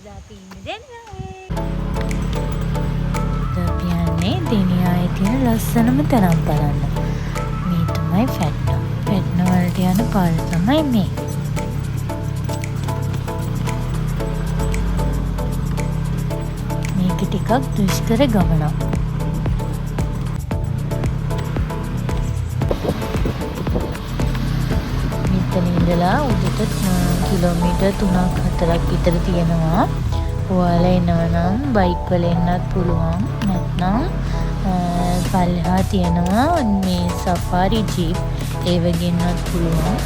අද අපි ඉන්නේ දෙනියාවේ. අපි යන්නේ දෙනියාවේ තියෙන ලස්සනම තැනක් බලන්න. මේ තමයි ෆැට්නෝ. ෆැට්නෝ වලට යන පාර තමයි මේ. මේක ටිකක් දුෂ්කර ගමනක්. මෙතන ඉඳලා උඩට කිලෝමීටර් 3-4ක් විතර තියෙනවා. ඔයාලා එනවා නම් බයික් වල එන්නත් පුළුවන්. නැත්නම් පල්ලෙහා තියෙනවා මේ සෆාරි ජීප් ඒව ගෙන්නත් පුළුවන්.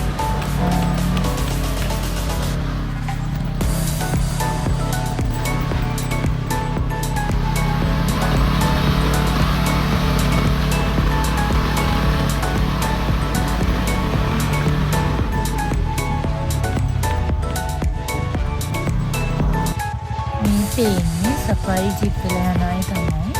මේ සෆාරි ජීප් වල යන අය තමයි.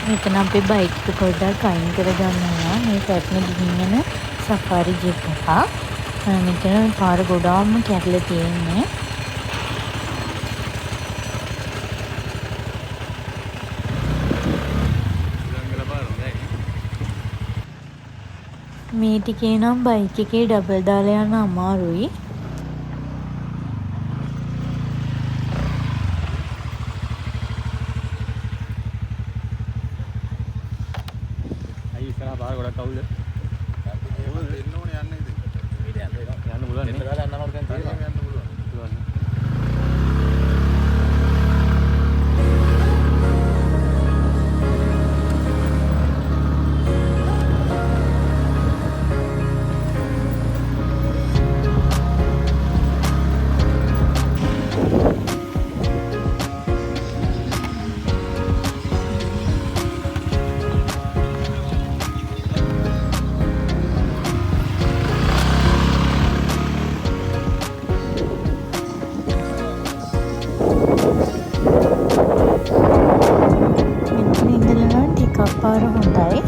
මෙතන අපේ බයික් එක පොඩ්ඩක් අයින් කරගන්නවා. මේ ෆැට්නෝ ගිහින් යන සෆාරි ජීප් එක. මෙතන පාර ගොඩාක්ම කැඩලා තියෙන්නේ. මේ ටිකේ නම් බයික් එකේ ඩබල් දාලා යන්න අමාරුයි. ඉස්සරහ පාර ගොඩක් අවුල්ද? ඒවල එන්න ඕනේ යන්නේ ඉතින්. යන්න පුළුවන් නේ. එන්න ගාලා යන්න අමාරු දැන් තියෙනවා. යන්න පුළුවන්. පාර හොඳයි.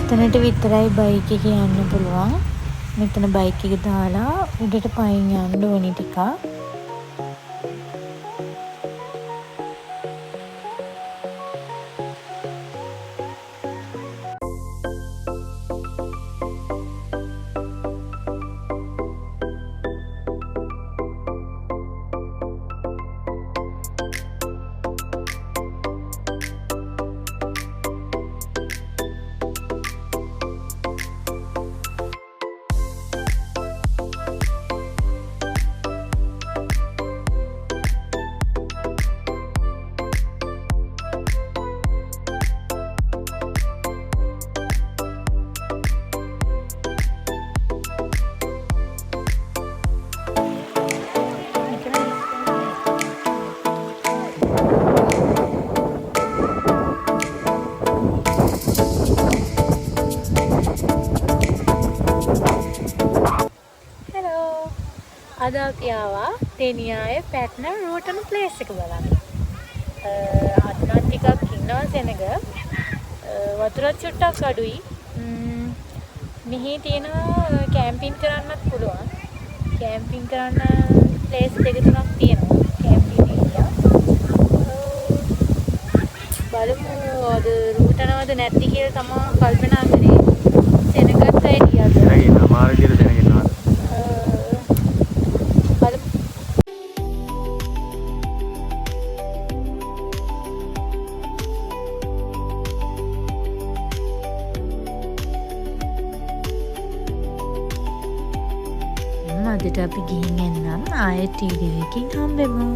මෙතනට විතරයි බයික් එක යන්න පුළුවන්. මෙතන බයික් එක දාලා උඩට පයින් යන්න ඕනි ටිකක්. අද අපි ආවා දෙනියාවේ ෆැට්නෝ රූටන් ප්ලේස් එක බලන්න. අද නම් ටිකක් ඉන්නවා සෙනග. වතුරත් චුට්ටක් අඩුයි. මෙහි තියෙනවා කැම්පින් කරන්නත් පුළුවන්. කැම්පින් කරන්න ප්ලේස් දෙක තුනක් තියෙනවා. Camping area. බලමු අද රූටනවද නැති කියලා තමයි කල්පනා කරේ. සෙනගත් අයිඩියාද. සෙනගින්න අමාරු විදිහට සෙනගින්නවා. අදට අපි ගිහින් එන්නම්. ආයෙත් වීඩියෝ එකකින් හම්බෙමු.